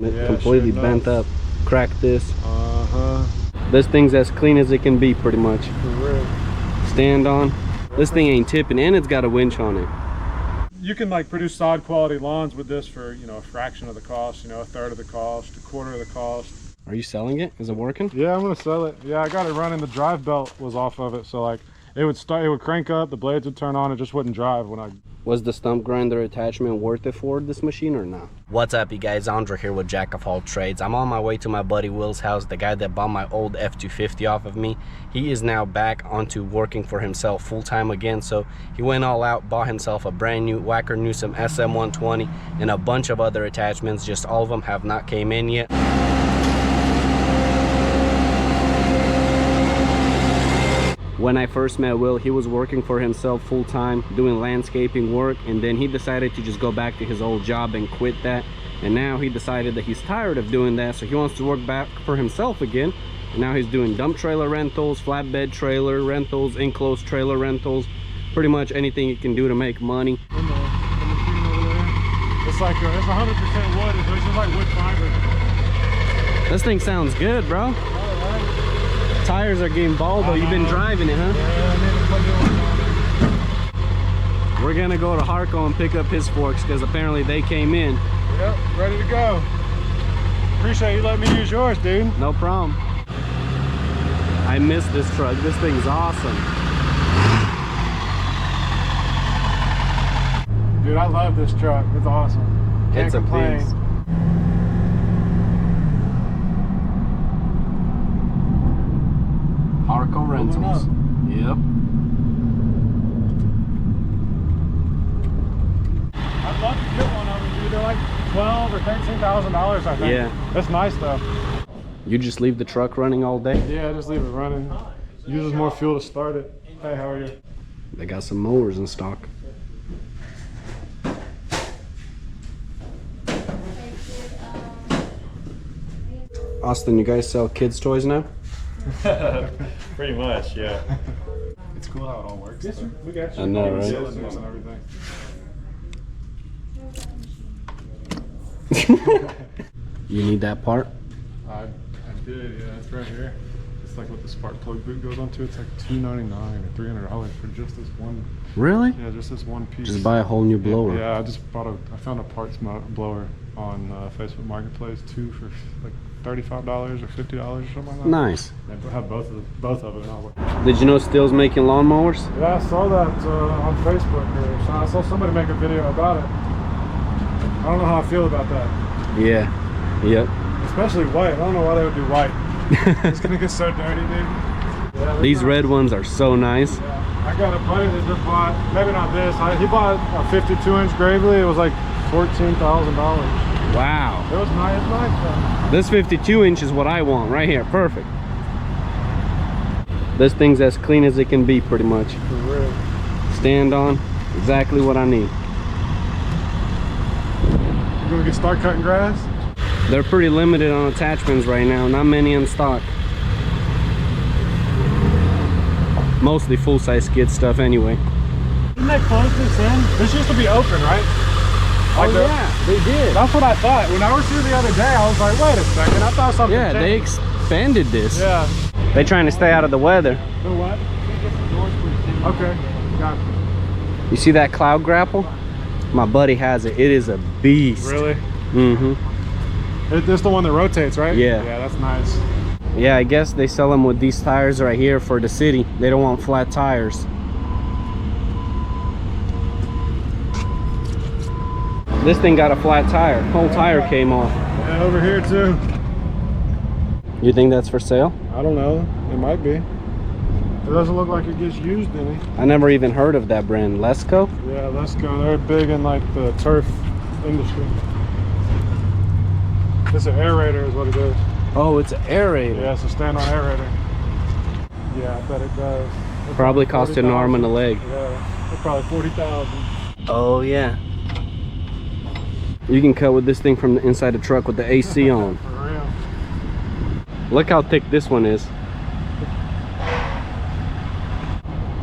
Yeah, completely sure bent up. Cracked this. Uh-huh. This thing's as clean as it can be, pretty much. For real. Stand on. This thing ain't tipping, and it's got a winch on it. You can like produce sod quality lawns with this for, you know, a fraction of the cost, you know, a third of the cost, a quarter of the cost. Are you selling it? Is it working? Yeah, I'm gonna sell it. Yeah, I got it running. The drive belt was off of it, so like it would crank up, the blades would turn on, it just wouldn't drive when I... Was the stump grinder attachment worth it for this machine or not? What's up, you guys? Andre here with Jack of All Trades. I'm on my way to my buddy Will's house, the guy that bought my old F-250 off of me. He is now back onto working for himself full-time again, so he went all out, bought himself a brand new Wacker Newsom SM120 and a bunch of other attachments. Just all of them have not came in yet. When I first met Will, he was working for himself full-time, doing landscaping work, and then he decided to just go back to his old job and quit that. And now he decided that he's tired of doing that, so he wants to work back for himself again. And now he's doing dump trailer rentals, flatbed trailer rentals, enclosed trailer rentals, pretty much anything he can do to make money. The machine over there, it's like it's 100% wood. It's just like wood fiber. This thing sounds good, bro. Tires are getting bald though. You've been driving it, huh? Yeah, we're gonna go to Harco and pick up his forks because apparently they came in. Yep, ready to go. Appreciate you letting me use yours, dude. No problem. I miss this truck. This thing's awesome. Dude, I love this truck. It's awesome. Can't complain. Harco Rentals. Yep. I'd love to get one of them, dude. They're like $12,000 or $13,000, I think. Yeah. That's nice though. You just leave the truck running all day? Yeah, just leave it running. Uses more fuel to start it. Hey, how are you? They got some mowers in stock. Austin, you guys sell kids' toys now? Pretty much, yeah. It's cool how it all works. Yes, sir. We got you. I know, right? And everything. You need that part? I did, yeah. It's right here. It's like what the spark plug boot goes onto. It's like $299 or $300 for just this one. Really? Yeah, just this one piece. Just buy a whole new blower. Yeah, I found a parts blower on Facebook Marketplace too for like $35 or $50 or something like that. Nice. I have both of them. Did you know Still's making lawnmowers? Yeah, I saw that on Facebook. So I saw somebody make a video about it. I don't know how I feel about that. Yeah. Yep. Especially white. I don't know why they would do white. It's gonna get so dirty, dude. Yeah, these red ones are so nice. Yeah. I got a buddy that just bought, maybe not this, he bought a 52-inch Gravely. It was like $14,000. Wow. It was nice, though. This 52-inch is what I want right here. Perfect. This thing's as clean as it can be, pretty much. For real. Stand on. Exactly what I need. You gonna start cutting grass? They're pretty limited on attachments right now. Not many in stock. Mostly full-size skid stuff anyway. Didn't they close this in? This used to be open, right? Like yeah, they did. That's what I thought. When I was here the other day, I was like, wait a second, I thought something changed. They expanded this. Yeah. They're trying to stay out of the weather. The what? Okay, got it. You see that cloud grapple? My buddy has it. It is a beast. Really? Mm-hmm. It's the one that rotates, right? Yeah. Yeah, that's nice. Yeah, I guess they sell them with these tires right here for the city. They don't want flat tires. This thing got a flat tire. Whole tire came off. Yeah, over here too. You think that's for sale? I don't know. It might be. It doesn't look like it gets used any. I never even heard of that brand. Lesco? Yeah, let's go. They're big in like the turf industry. It's an aerator is what it is. Oh, it's an aerator. Yeah, it's a stand-on aerator. Yeah, I bet it does. Probably cost an arm and a leg. Yeah, it's probably 40,000. Oh yeah. You can cut with this thing from the inside the truck with the AC on. For real. Look how thick this one is.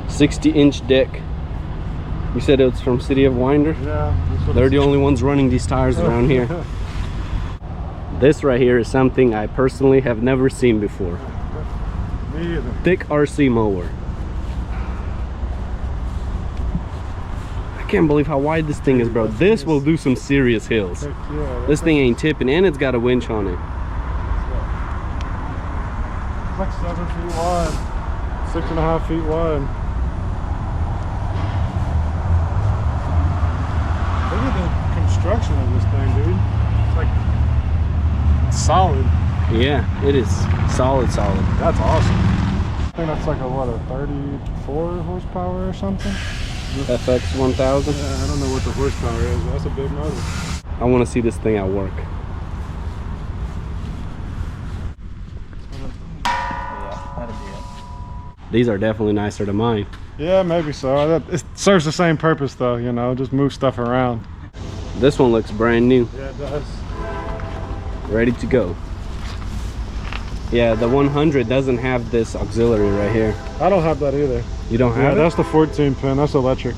60-inch deck. You said it's from City of Winder? Yeah. They're the only ones running these tires around here. This right here is something I personally have never seen before. Me either. Thick RC mower. I can't believe how wide this thing is, bro. This will do some serious hills. Yeah, This thing ain't tipping, and it's got a winch on it. It's like 7 feet wide, 6.5 feet wide. Look at the construction of this thing, dude. It's like solid. Yeah, it is solid. That's awesome. I think that's like a what, a 34 horsepower or something? FX 1000. Yeah, I don't know what the horsepower is, but that's a big motor. I want to see this thing at work. These are definitely nicer than mine. Yeah, maybe so. It serves the same purpose though, you know, just move stuff around. This one looks brand new. Yeah, it does. Ready to go. Yeah, the 100 doesn't have this auxiliary right here. I don't have that either. You don't have it? That's the 14 pin, that's electric.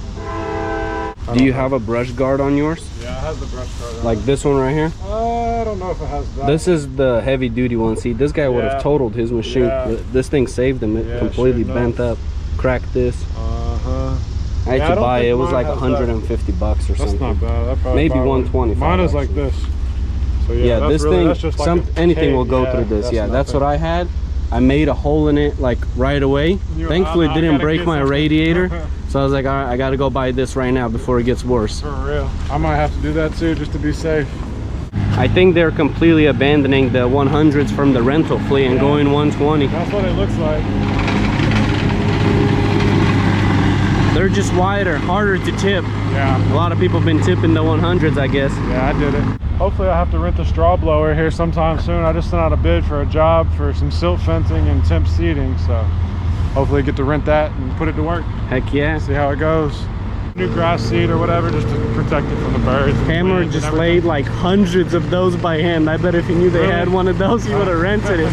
Do you have a brush guard on yours? Yeah, it has the brush guard on. Like this one right here? I don't know if it has that. This is the heavy duty one. See, this guy would have totaled his machine. Yeah. This thing saved him. It completely bent up. Cracked this. I had to buy it. It was like 150 bucks or something. That's not bad. Maybe 125. Mine is like this. So yeah, this really, thing, that's just like anything will go through this. Yeah, that's what I had. I made a hole in it like right away. Thankfully, it didn't break my radiator. So I was like, all right, I gotta go buy this right now before it gets worse. For real. I might have to do that too, just to be safe. I think they're completely abandoning the 100s from the rental fleet and going 120. That's what it looks like. They're just wider, harder to tip. Yeah. A lot of people have been tipping the 100s, I guess. Yeah, I did it. Hopefully I have to rent a straw blower here sometime soon. I just sent out a bid for a job for some silt fencing and temp seating, so hopefully I get to rent that and put it to work. Heck yeah. See how it goes. New grass seed or whatever, just to protect it from the birds. Hammer just laid like hundreds of those by hand. I bet if he knew they had one of those, he would have rented it.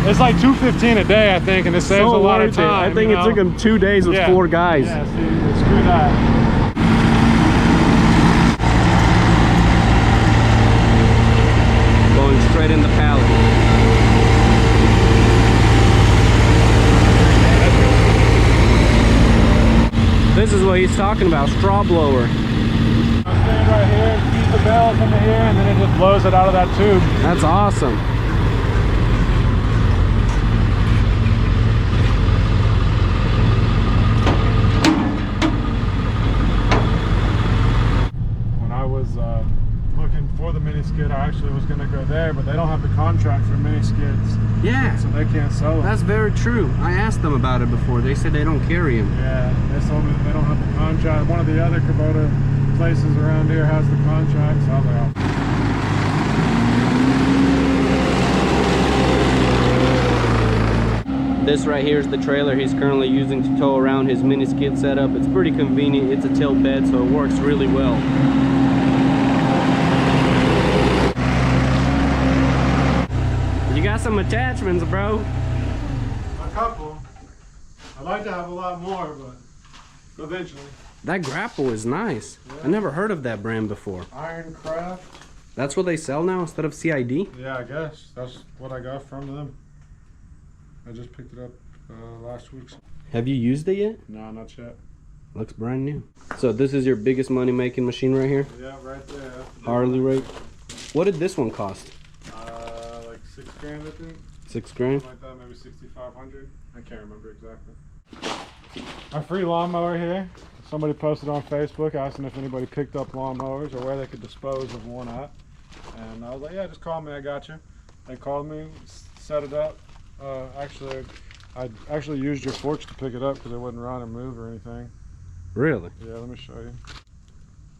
It's like $2.15 a day, I think, and it saves a lot of time. I think it took him 2 days with 4 guys. Yeah, see, screw that. Going straight in the pallet. This is what he's talking about, straw blower. I stand right here, feed the bales into here, and then it just blows it out of that tube. That's awesome. When I was looking for the mini skid, I actually was going to go there, but they don't have the contract for mini skids. Yeah. So they can't sell it. That's very true. I asked them about it before. They said they don't carry them. Yeah, they told me they don't have the contract. One of the other Kubota places around here has the contract, so I was like, oh. This right here is the trailer he's currently using to tow around his mini skid setup. It's pretty convenient. It's a tilt bed, so it works really well. You got some attachments, bro. A couple. I'd like to have a lot more, but eventually. That grapple is nice. Yeah. I never heard of that brand before. Ironcraft. That's what they sell now instead of CID? Yeah, I guess. That's what I got from them. I just picked it up last week. Have you used it yet? No, not yet. Looks brand new. So this is your biggest money making machine right here? Yeah, right there. Hourly rate. What did this one cost? Like $6 grand, I think. 6 grand? Something like that, maybe 6,500. I can't remember exactly. A free lawnmower here. Somebody posted on Facebook asking if anybody picked up lawnmowers or where they could dispose of one at. And I was like, yeah, just call me, I got you. They called me, set it up. I actually used your forks to pick it up because it wouldn't run or move or anything. Really? Yeah, let me show you.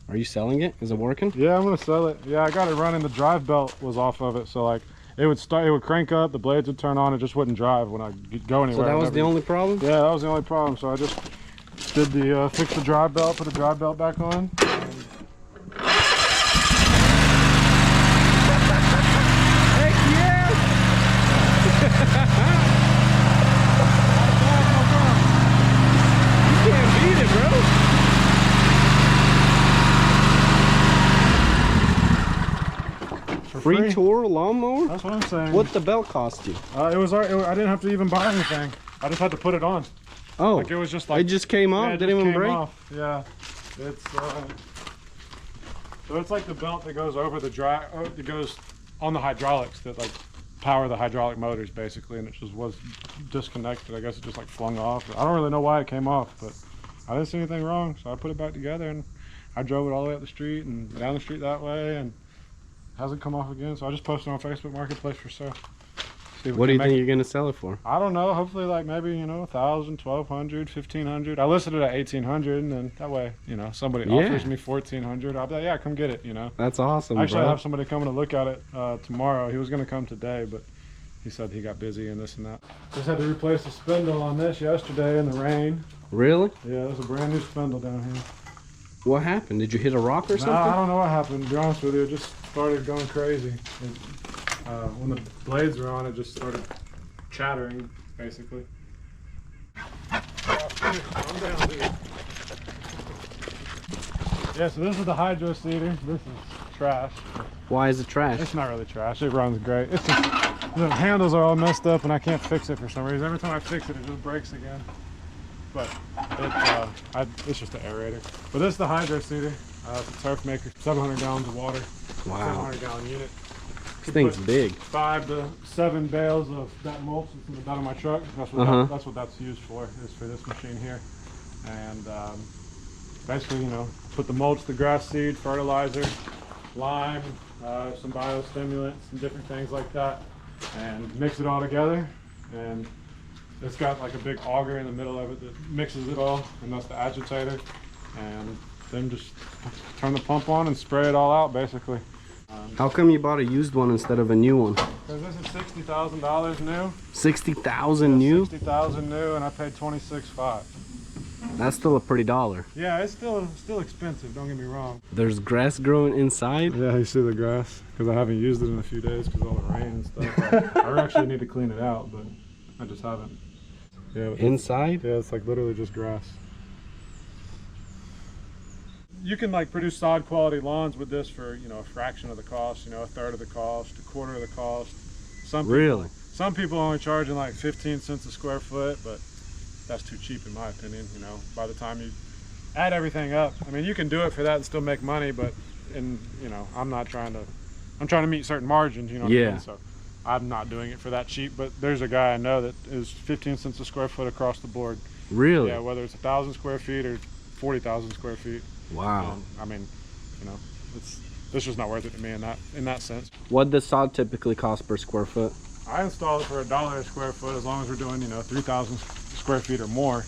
Are you selling it? Is it working? Yeah, I'm gonna sell it. Yeah, I got it running. The drive belt was off of it, so like it would start, it would crank up, the blades would turn on, it just wouldn't drive when I go anywhere. So that was the only problem? Yeah, that was the only problem. So I just did the fix the drive belt, put the drive belt back on. Heck yeah! You can't beat it, bro. for Free tour lawnmower? That's what I'm saying. What the belt cost you? I didn't have to even buy anything. I just had to put it on. Oh, like it was just like it just came off. Yeah, it didn't just even came break. off. Yeah, it's so it's like the belt that goes over the it goes on the hydraulics that like power the hydraulic motors basically, and it just was disconnected. I guess it just like flung off. I don't really know why it came off, but I didn't see anything wrong, so I put it back together and I drove it all the way up the street and down the street that way, and it hasn't come off again. So I just posted on Facebook Marketplace for sale. What do you think you're gonna sell it for? I don't know. Hopefully, like maybe 1,000, 1,200, 1,500. I listed it at 1,800, and then that way, somebody offers me 1,400. I'll be like, yeah, come get it. That's awesome. Actually, bro. I have somebody coming to look at it tomorrow. He was gonna come today, but he said he got busy and this and that. Just had to replace the spindle on this yesterday in the rain. Really? Yeah, there's a brand new spindle down here. What happened? Did you hit a rock or something? I don't know what happened. To be honest with you, it just started going crazy. When the blades were on, it just started chattering, basically. Yeah, so this is the Hydroseeder. This is trash. Why is it trash? It's not really trash. It runs great. It's just the handles are all messed up, and I can't fix it for some reason. Every time I fix it, it just breaks again. But it's just an aerator. But this is the Hydroseeder. It's a turf maker. 700 gallons of water. Wow. 700 gallon unit. This thing's big. 5 to 7 bales of that mulch that's in the bed of my truck. That's what that's what that's used for. Is for this machine here. And basically, put the mulch, the grass seed, fertilizer, lime, some biostimulants, and different things like that, and mix it all together. And it's got like a big auger in the middle of it that mixes it all, and that's the agitator. And then just turn the pump on and spray it all out, basically. How come you bought a used one instead of a new one? Because this is $60,000 new. 60,000 new? 60,000 new, and I paid $26,500. That's still a pretty dollar. Yeah, it's still expensive. Don't get me wrong. There's grass growing inside. Yeah, you see the grass because I haven't used it in a few days because all the rain and stuff. I actually need to clean it out, but I just haven't. Yeah. Inside? Yeah, it's like literally just grass. You can like produce sod quality lawns with this for a fraction of the cost, a third of the cost, a quarter of the cost. Some people only charging like 15 cents a square foot, but that's too cheap in my opinion. By the time you add everything up, I mean, you can do it for that and still make money, but I'm trying to meet certain margins, what I mean? So I'm not doing it for that cheap, but there's a guy I know that is 15 cents a square foot across the board. Really? Yeah, whether it's 1,000 square feet or 40,000 square feet. Wow. I mean, it's just not worth it to me in that sense. What does sod typically cost per square foot? I install it for $1 a square foot as long as we're doing 3,000 square feet or more.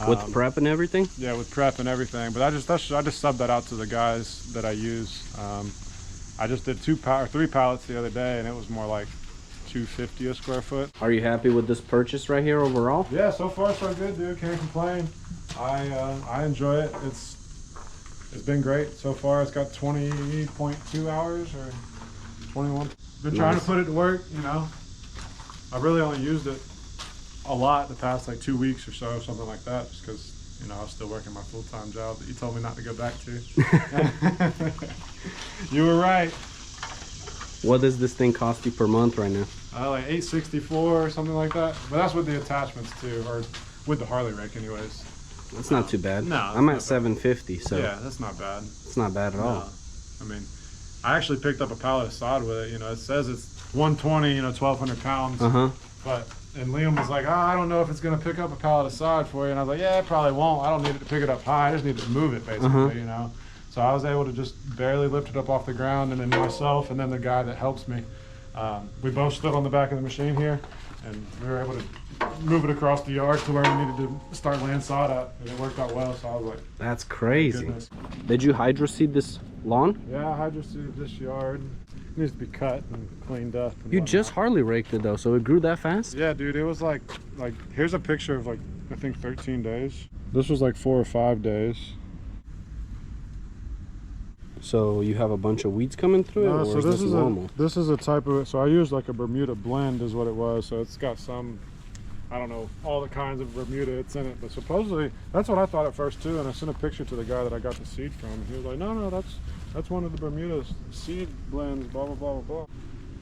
With prep and everything? Yeah, with prep and everything. But I just subbed that out to the guys that I use. I just did 3 pallets the other day, and it was more like $250 a square foot. Are you happy with this purchase right here overall? Yeah, so far so good, dude. Can't complain. I enjoy it. It's been great so far. It's got 20.2 hours or 21. Been trying to put it to work, I really only used it a lot the past like 2 weeks or so, something like that, just because I was still working my full-time job that you told me not to go back to. You were right. What does this thing cost you per month right now? Like $864 or something like that. But that's with the attachments too, or with the Harley rake anyways. That's not too bad. No, I'm at $750, so yeah, that's not bad. It's not bad at all. I mean, I actually picked up a pallet of sod with it. It says it's 120, 1,200 pounds. But and Liam was like, I don't know if it's gonna pick up a pallet of sod for you, and I was like, yeah, it probably won't. I don't need it to pick it up high. I just need to move it basically, So I was able to just barely lift it up off the ground, and then myself and then the guy that helps me, we both stood on the back of the machine here, and we were able to move it across the yard to where we needed to start laying sod at, and it worked out well. So I was like, that's crazy. Goodness. Did you hydroseed this lawn? Yeah, I hydroseeded this yard. It needs to be cut and cleaned up. And You just Harley raked it though, so it grew that fast? Yeah, dude, it was like here's a picture of I think 13 days. This was like 4 or 5 days. So you have a bunch of weeds coming through it, or so is this normal? This is a type of, so I used like a Bermuda blend is what it was. So it's got some, I don't know, all the kinds of Bermuda it's in it, but supposedly, that's what I thought at first too. And I sent a picture to the guy that I got the seed from. And he was like, no, That's one of the Bermuda seed blends, blah, blah, blah, blah, blah.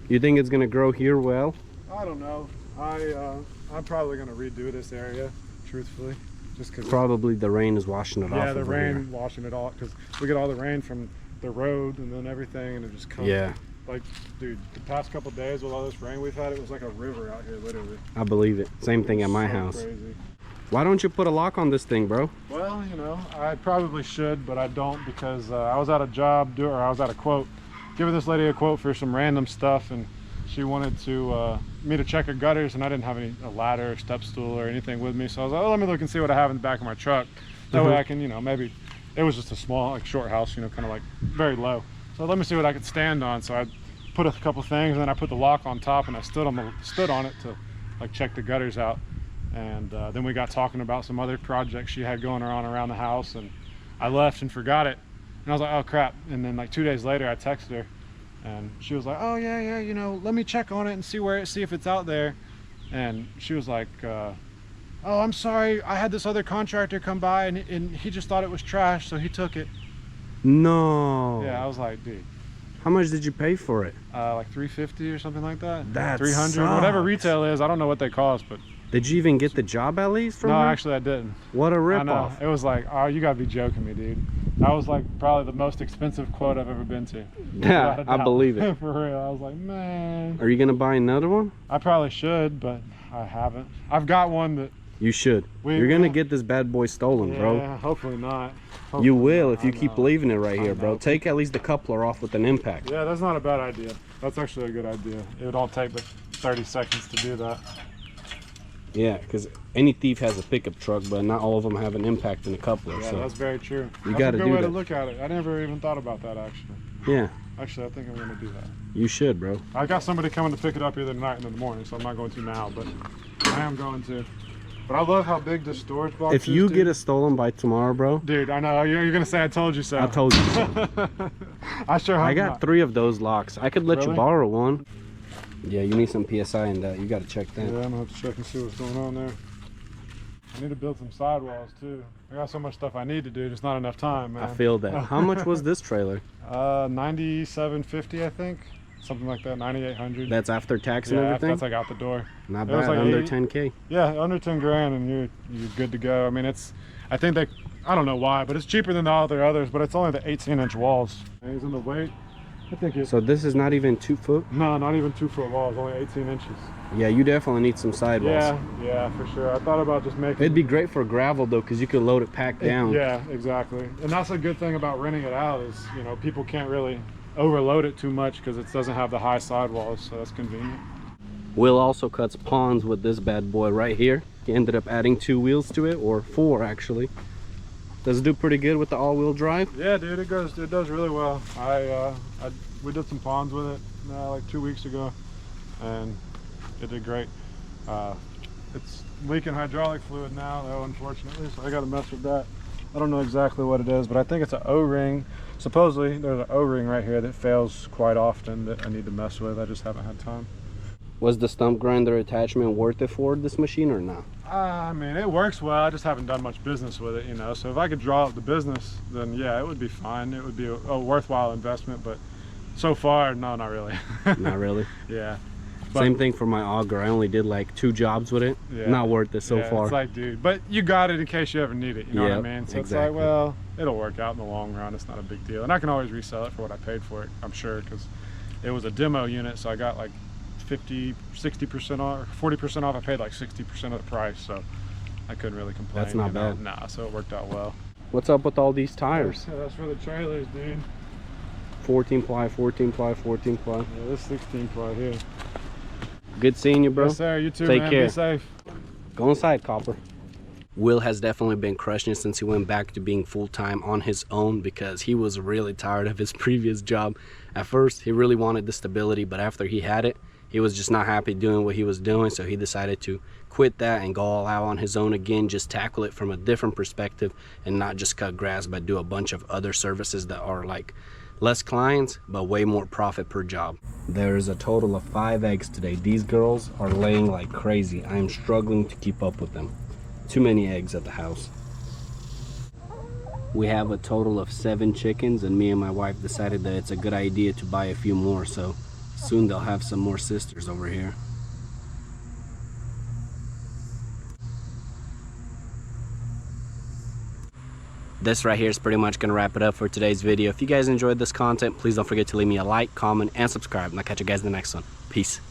You think it's gonna grow here well? I don't know. I'm probably gonna redo this area, truthfully, just because. Probably the rain is washing it off. Yeah, the over rain here. washing it off, because we get all the rain from the road and then everything, and it just comes. Yeah. Like, dude, the past couple days with all this rain we've had, it was like a river out here, literally. I believe it. Same thing at my So house. crazy. Why don't you put a lock on this thing, bro? Well, you know, I probably should, but I don't, because I was at a job, or I was at a quote, giving this lady a quote for some random stuff, and she wanted to me to check her gutters, and I didn't have a ladder or step stool or anything with me, so I was like, oh, let me look and see what I have in the back of my truck. That way I can, you know, maybe, it was just a small, like, short house, you know, kind of like very low. So let me see what I could stand on. So I put a couple things, and then I put the lock on top, and I stood on it to like check the gutters out. And then we got talking about some other projects she had going on around the house, and I left and forgot it, and I was like, oh crap. And then like 2 days later I texted her, and she was like, oh yeah, you know, let me check on it and see if it's out there. And she was like, oh, I'm sorry, I had this other contractor come by, and he just thought it was trash, so he took it. No. Yeah, I was like, dude, How much did you pay for it? like $350 or something like that. That 300, sucks. whatever retail is. I don't know what they cost, but Did you even get the job at least from no, her? actually I didn't. What a I know. ripoff. It was like, oh, you gotta be joking me, dude. That was like probably the most expensive quote I've ever been to. Yeah, Without a I doubt. believe it. For real. I was like, man. Are you gonna buy another one? I probably should, but I haven't. I've got one that. You should. You're gonna get this bad boy stolen, bro. Yeah, hopefully not. Hopefully You will not. if you keep leaving it right here, bro. know. Take at least the coupler off with an impact. Yeah, that's not a bad idea. That's actually a good idea. It would all take but 30 seconds to do that. Yeah, because any thief has a pickup truck, but not all of them have an impact in a coupler. Yeah, So that's very true. You That's gotta a good do way that. to look at it. I never even thought about that, actually. yeah, Actually, I think I'm gonna do that. you should, bro. I got somebody coming to pick it up either tonight and in the morning, so I'm not going to now, but I am going to. But I love how big this storage box is. If you dude. get it stolen by tomorrow, bro, Dude, I know, you're gonna say I told you so. I told you so. I sure hope I got not. 3 of those locks. I could let you Really? borrow one. Yeah, you need some PSI in that. You gotta check that. Yeah, I'm gonna have to check and see what's going on there. I need to build some sidewalls too. I got so much stuff I need to do, just not enough time, man. I feel that. How much was this trailer? $97.50, I think. Something like that, $9,800. That's after tax and Yeah, everything? that's like out the door. Not it was bad, like under 80 10K. Yeah, under 10 grand and you're good to go. I mean, I think I don't know why, but it's cheaper than all the others, but it's only the 18-inch walls. And he's in the weight. I think it's, So this is not even 2 foot? no, not even 2-foot walls, only 18 inches. Yeah, you definitely need some sidewalls. Yeah, for sure. I thought about just making. It'd be great for gravel though, because you could load it packed down. Yeah, exactly. And that's a good thing about renting it out is, you know, people can't really overload it too much because it doesn't have the high sidewalls, so that's convenient. Will also cuts ponds with this bad boy right here. He ended up adding 2 wheels to it, or 4 actually. Does it do pretty good with the all-wheel drive? Yeah, dude, it does really well. We did some ponds with it like 2 weeks ago, and it did great. It's leaking hydraulic fluid now, though, unfortunately, so I got to mess with that. I don't know exactly what it is, but I think it's an O-ring. Supposedly, there's an O-ring right here that fails quite often that I need to mess with. I just haven't had time. Was the stump grinder attachment worth it for this machine or not? I mean, it works well. I just haven't done much business with it, you know. So if I could draw up the business, then yeah, it would be fine. It would be a worthwhile investment, but so far, no, not really. Not really. Yeah. Same thing for my auger. I only did like 2 jobs with it. Yeah. Not worth it so Yeah, far. It's like, dude, but you got it in case you ever need it, you know what I Yep, mean? So exactly. it's like, well, it'll work out in the long run. It's not a big deal. And I can always resell it for what I paid for it, I'm sure, because it was a demo unit, so I got like 50, 60% off, or 40% off. I paid like 60% of the price, so I couldn't really complain. That's not you know? bad. Nah, so it worked out well. What's up with all these tires? That's for the trailers, dude. 14 ply, 14 ply, 14 ply. Yeah, this 16 ply here. Good seeing you, bro. Yes, sir. You too, Take man. care. Be safe. Go inside, Copper. Will has definitely been crushing it since he went back to being full-time on his own, because he was really tired of his previous job. At first, he really wanted the stability, but after he had it, he was just not happy doing what he was doing, so he decided to quit that and go all out on his own again, just tackle it from a different perspective and not just cut grass, but do a bunch of other services that are like less clients but way more profit per job. There's a total of 5 eggs today. These girls are laying like crazy. I am struggling to keep up with them. Too many eggs at the house. We have a total of 7 chickens, and me and my wife decided that it's a good idea to buy a few more, so soon they'll have some more sisters over here. This right here is pretty much going to wrap it up for today's video. If you guys enjoyed this content, please don't forget to leave me a like, comment, and subscribe, and I'll catch you guys in the next one. Peace.